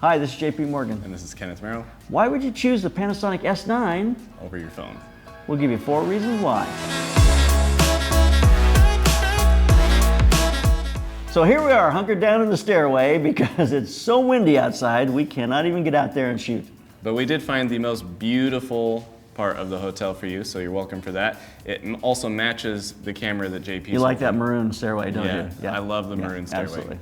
Hi, this is JP Morgan. And this is Kenneth Merrill. Why would you choose the Panasonic S9 over your phone? We'll give you 4 reasons why. So here we are, hunkered down in the stairway because it's so windy outside, we cannot even get out there and shoot. But we did find the most beautiful part of the hotel for you, so you're welcome for that. It also matches the camera that JP's You like that maroon stairway, don't you? Yeah, I love the maroon stairway. Absolutely.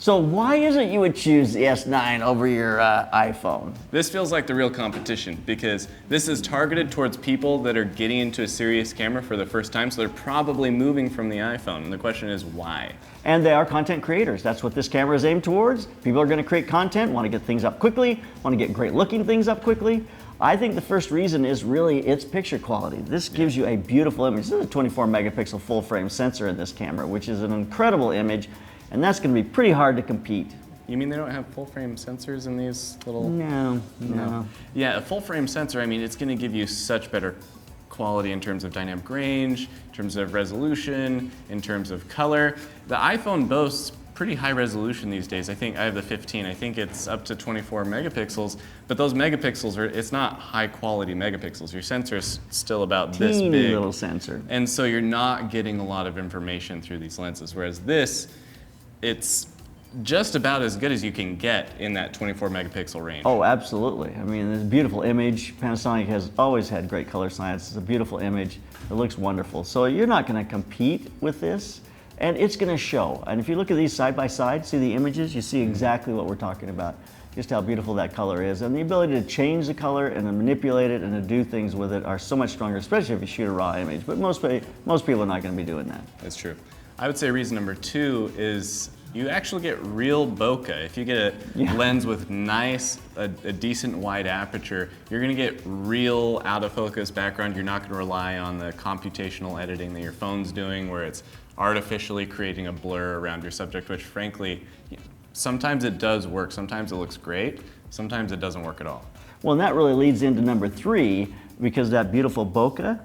So why is it you would choose the S9 over your iPhone? This feels like the real competition because this is targeted towards people that are getting into a serious camera for the first time, so they're probably moving from the iPhone. And the question is why? And they are content creators. That's what this camera is aimed towards. People are going to create content, want to get things up quickly, want to get great looking things up quickly. I think the first reason is really its picture quality. This gives you a beautiful image. This is a 24 megapixel full frame sensor in this camera, which is an incredible image. And that's going to be pretty hard to compete. You mean they don't have full frame sensors in these little? No. Yeah, a full frame sensor, I mean, it's going to give you such better quality in terms of dynamic range, in terms of resolution, in terms of color. The iPhone boasts pretty high resolution these days. I think I have the 15. I think it's up to 24 megapixels, but those megapixels it's not high quality megapixels. Your sensor is still about this big. Teeny little sensor. And so you're not getting a lot of information through these lenses, whereas this, it's just about as good as you can get in that 24 megapixel range. Oh, absolutely. I mean, it's a beautiful image. Panasonic has always had great color science. It's a beautiful image. It looks wonderful. So you're not going to compete with this, and it's going to show. And if you look at these side by side, see the images, you see exactly what we're talking about. Just how beautiful that color is. And the ability to change the color and to manipulate it and to do things with it are so much stronger, especially if you shoot a raw image. But most people are not going to be doing that. That's true. I would say reason number 2 is you actually get real bokeh. If you get a lens with a decent wide aperture, you're gonna get real out of focus background. You're not gonna rely on the computational editing that your phone's doing where it's artificially creating a blur around your subject, which frankly, sometimes it does work. Sometimes it looks great. Sometimes it doesn't work at all. Well, and that really leads into number 3, because that beautiful bokeh,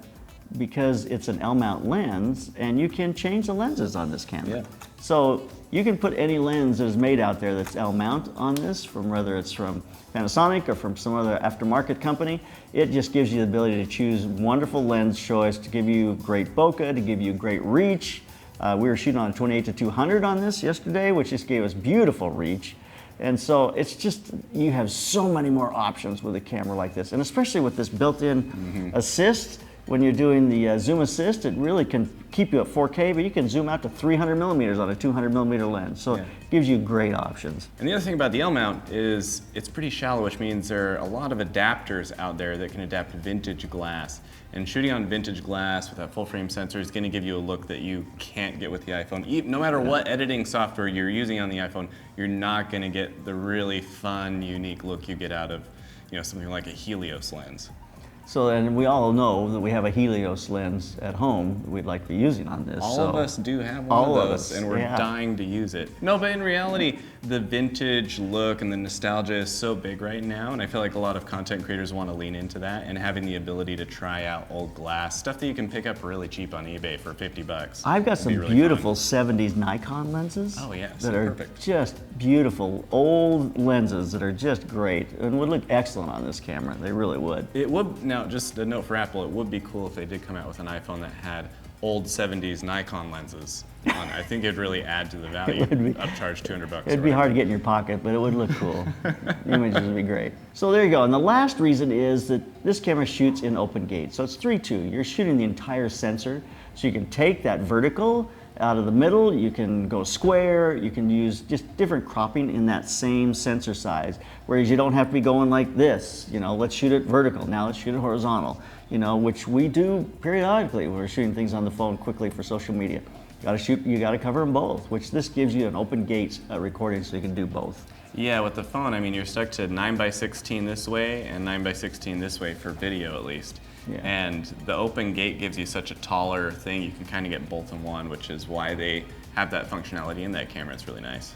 because it's an L-mount lens, and you can change the lenses on this camera. Yeah. So you can put any lens that is made out there that's L-mount on this, from whether it's from Panasonic or from some other aftermarket company. It just gives you the ability to choose wonderful lens choice to give you great bokeh, to give you great reach. We were shooting on a 28-200 on this yesterday, which just gave us beautiful reach. And so it's just, you have so many more options with a camera like this, and especially with this built-in assist. When you're doing the zoom assist, it really can keep you at 4K, but you can zoom out to 300 millimeters on a 200 millimeter lens. So it gives you great options. And the other thing about the L-mount is it's pretty shallow, which means there are a lot of adapters out there that can adapt to vintage glass. And shooting on vintage glass with that full frame sensor is going to give you a look that you can't get with the iPhone. No matter what editing software you're using on the iPhone, you're not going to get the really fun, unique look you get out of something like a Helios lens. So, and we all know that we have a Helios lens at home that we'd like to be using on this. All of us do have one of those, and we're dying to use it. No, but in reality, the vintage look and the nostalgia is so big right now, and I feel like a lot of content creators want to lean into that, and having the ability to try out old glass, stuff that you can pick up really cheap on eBay for 50 bucks. I've got some really beautiful 70s Nikon lenses. Oh yeah, that are just beautiful old lenses that are just great and would look excellent on this camera. They really would. It would. Now, just a note for Apple, it would be cool if they did come out with an iPhone that had old 70s Nikon lenses on it. I think it'd really add to the value. Upcharge $200. It'd be hard to get in your pocket, but it would look cool. The images would be great. So there you go. And the last reason is that this camera shoots in open gate. So it's 3.2. You're shooting the entire sensor. So you can take that vertical out of the middle, you can go square, you can use just different cropping in that same sensor size, whereas you don't have to be going like this, let's shoot it vertical, now let's shoot it horizontal, which we do periodically when we're shooting things on the phone quickly for social media. You gotta cover them both, which this gives you an open gate recording so you can do both. Yeah, with the phone, I mean, you're stuck to 9:16 this way and 9:16 this way for video at least. Yeah. And the open gate gives you such a taller thing, you can kind of get both in one, which is why they have that functionality in that camera. It's really nice.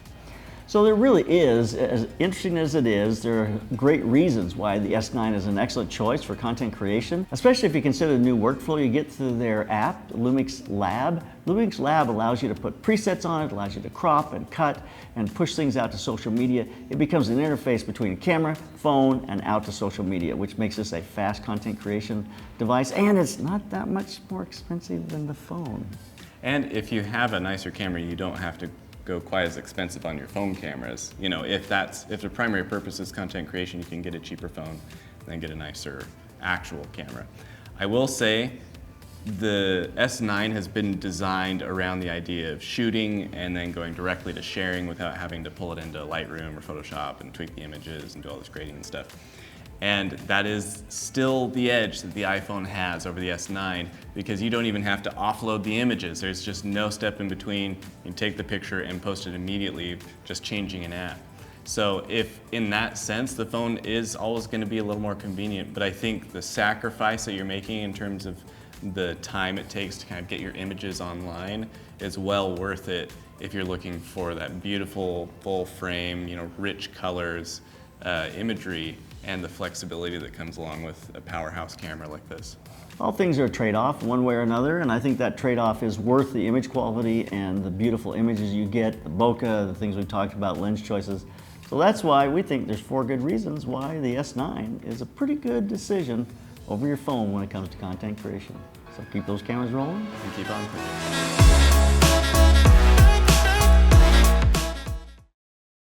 So there really is, as interesting as it is, there are great reasons why the S9 is an excellent choice for content creation, especially if you consider the new workflow you get through their app, Lumix Lab. Lumix Lab allows you to put presets on it, allows you to crop and cut and push things out to social media. It becomes an interface between camera, phone, and out to social media, which makes this a fast content creation device, and it's not that much more expensive than the phone. And if you have a nicer camera, you don't have to go quite as expensive on your phone cameras. You know, if the primary purpose is content creation, you can get a cheaper phone and then get a nicer actual camera. I will say the S9 has been designed around the idea of shooting and then going directly to sharing without having to pull it into Lightroom or Photoshop and tweak the images and do all this grading and stuff. And that is still the edge that the iPhone has over the S9, because you don't even have to offload the images. There's just no step in between. You can take the picture and post it immediately, just changing an app. So if in that sense, the phone is always going to be a little more convenient, but I think the sacrifice that you're making in terms of the time it takes to kind of get your images online is well worth it if you're looking for that beautiful full frame, you know, rich colors, imagery, and the flexibility that comes along with a powerhouse camera like this. All things are a trade-off one way or another, and I think that trade-off is worth the image quality and the beautiful images you get, the bokeh, the things we talked about, lens choices. So that's why we think there's 4 good reasons why the S9 is a pretty good decision over your phone when it comes to content creation. So keep those cameras rolling. And keep on clicking.